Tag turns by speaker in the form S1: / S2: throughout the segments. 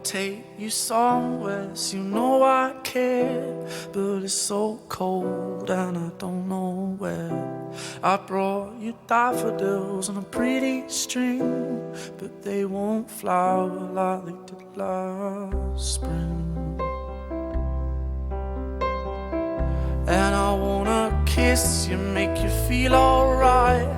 S1: take you somewhere, so you know I care. But it's so cold and I don't know where. I brought you daffodils on a pretty string, but they won't flower like they did last spring. And I wanna kiss you, make you feel alright.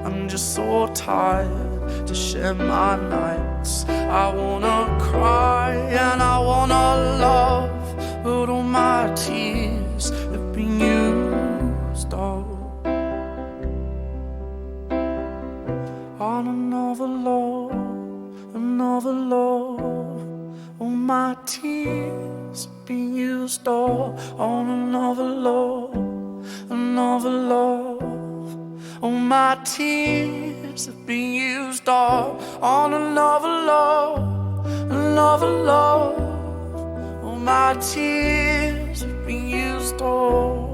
S1: I'm just so tired to share my nights. I wanna cry and I wanna love, but all my tears have been used up on another love, another love. All my tears have been used up on another love, another love. All my tears have been used up on another love, another love. All my tears have been used up.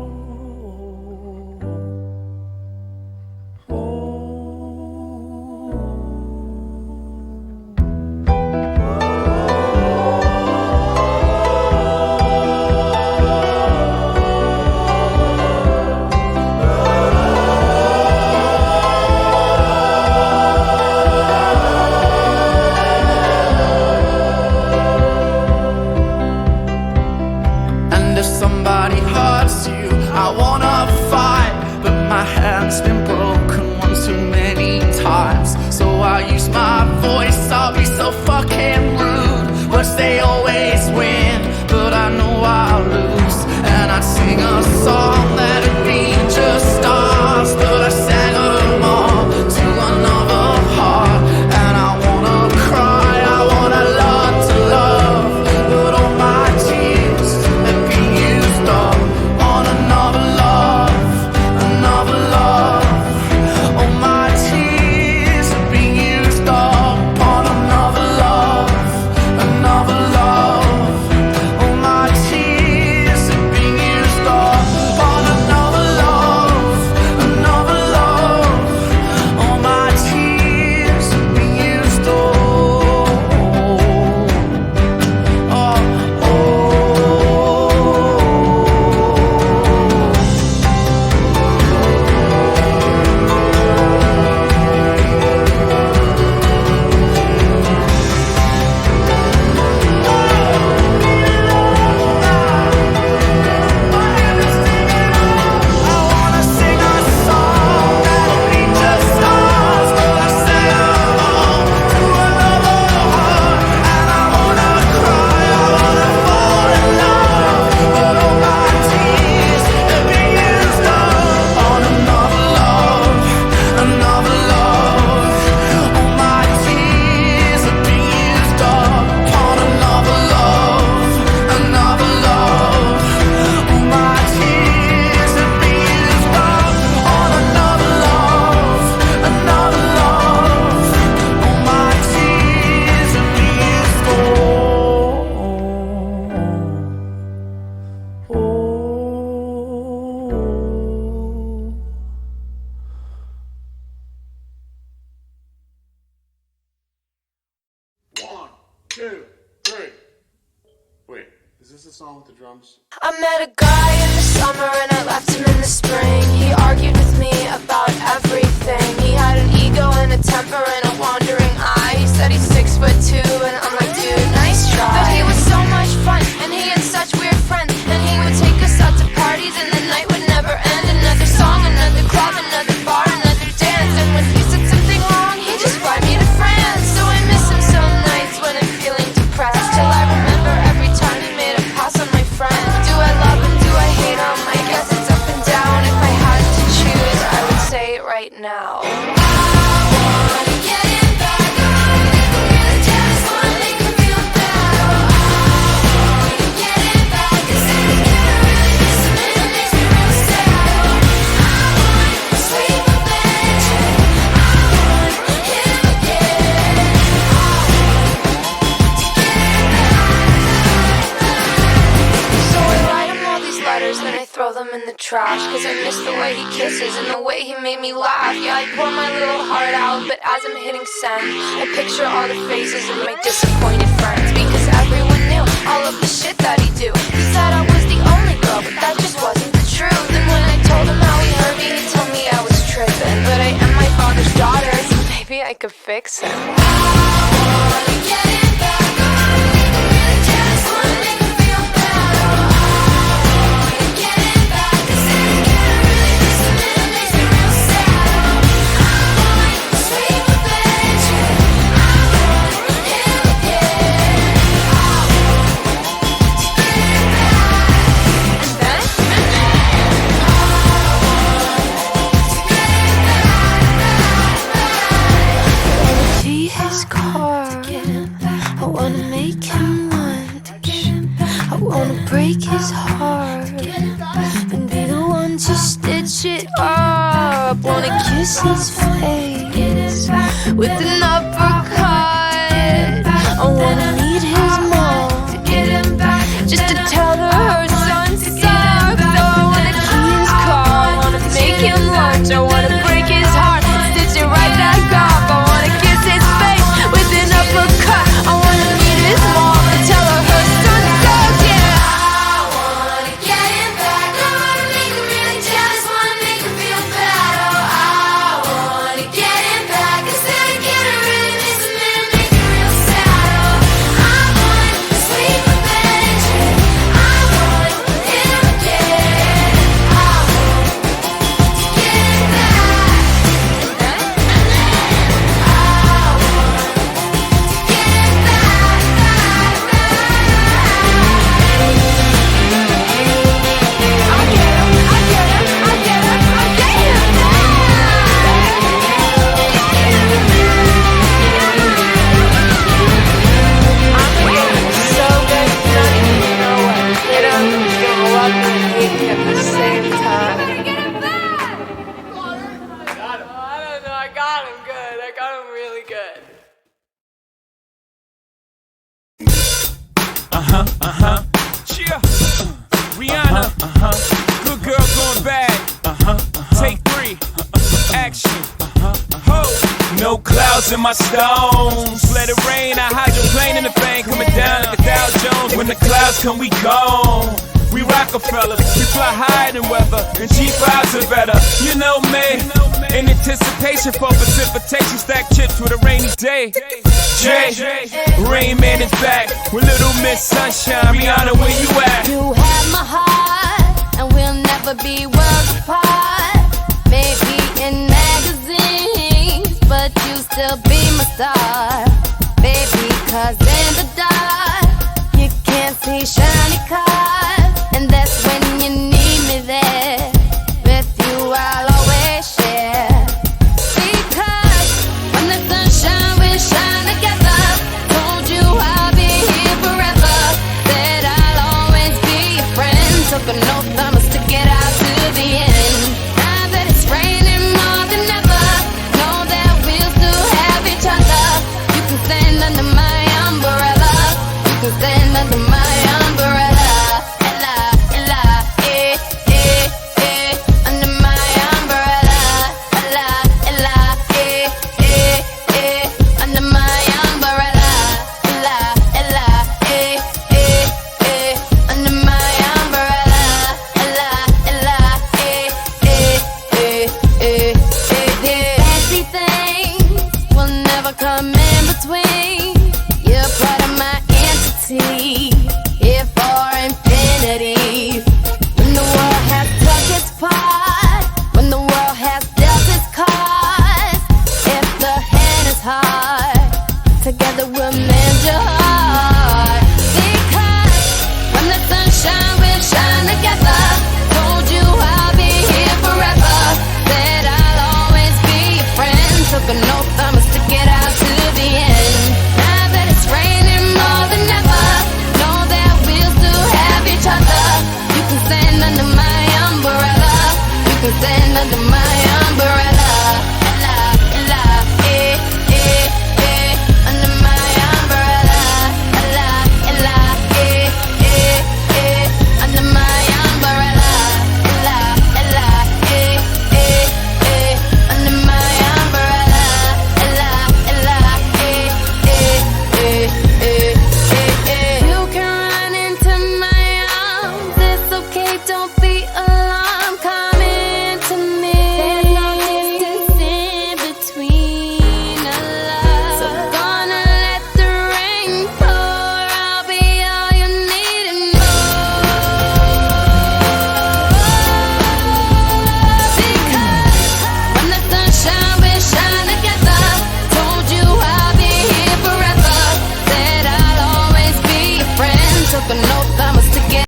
S1: Hand's been broken one too many times, so I use my voice. I'll be so fucking rude. Words they always win, but I know I'll lose. And I'd sing a song that'd be just stars, but I sang them all to another heart. And I wanna cry, I wanna learn to love, but all my tears have been used up on another love, another love. All my tears have been used up on another love, another love. All my tears have been used up on another love, another love. All my tears have been used up.
S2: One, two, three. Wait, is this the song with the drums?
S3: I met a guy in the summer and I left him in the spring. He argued with me about everything. He had an ego and a temper and a wandering eye. He said he's 6'2" and I'm like, dude, nice try. But he was so much fun and he had such weird friends. And he would take us out to parties and the night would never end. Another song, another club, another bar, another dance. And when he said something wrong, he'd just fly me to France. So I miss him some nights when I'm feeling depressed, till I remember every time he made a pass on my friend. Do I love him? Do I hate him? I guess it's up and down. If I had to choose, I would say it right now. Throw them in the trash, cause I miss the way he kisses and the way he made me laugh. Yeah, I pour my little heart out, but as I'm hitting send, I picture all the faces of my disappointed friends, because all of the shit that he do. He said I was the only girl, but that just wasn't the truth. And when I told him how he hurt me, he told me I was tripping. But I am my father's daughter, so maybe I could fix him. I wanna get it back. I wanna make him really jealous. Wanna make him feel bad. I wanna get it back. 'Cause every kid I really miss him and it makes me real sad. I want sweet revenge. I want him again. I want to get it back. And then see his car. I wanna make him lunch. I wanna break his heart and be the one to stitch it up. Wanna kiss his face with an uppercut. I wanna meet his mom just to tell her her son sucks. So I wanna key his car. I wanna make him lunch. I wanna break his heart, stitch it right back up. I wanna kiss his face with an uppercut. I wanna meet his mom and tell her her son sucks. Yeah, I wanna get him back. I wanna make him really jealous. Wanna make him feel bad. Oh, I wanna get him back. 'Cause every kid I really miss him and it makes me real sad. Oh, I want sweet revenge. I want him again. I want to get him back. And
S4: Cheer. Rihanna. Good girl going bad. Take 3. Action. Ho. No clouds in my stones. Let it rain. I hydroplane in the bank. Coming down like a Dow Jones. When the clouds come, we gone. We Rockefellers. We fly higher than weather. And G5s are better. You know me. In anticipation for precipitation. Stack chips with a rainy day. Jay, Rain Man is back with Little Miss Sunshine. Rihanna, where you at?
S3: you have my heart, and we'll never be worlds apart. Maybe in magazines, but you still be my star. Baby, 'cause in the dark, you can't see shiny cars.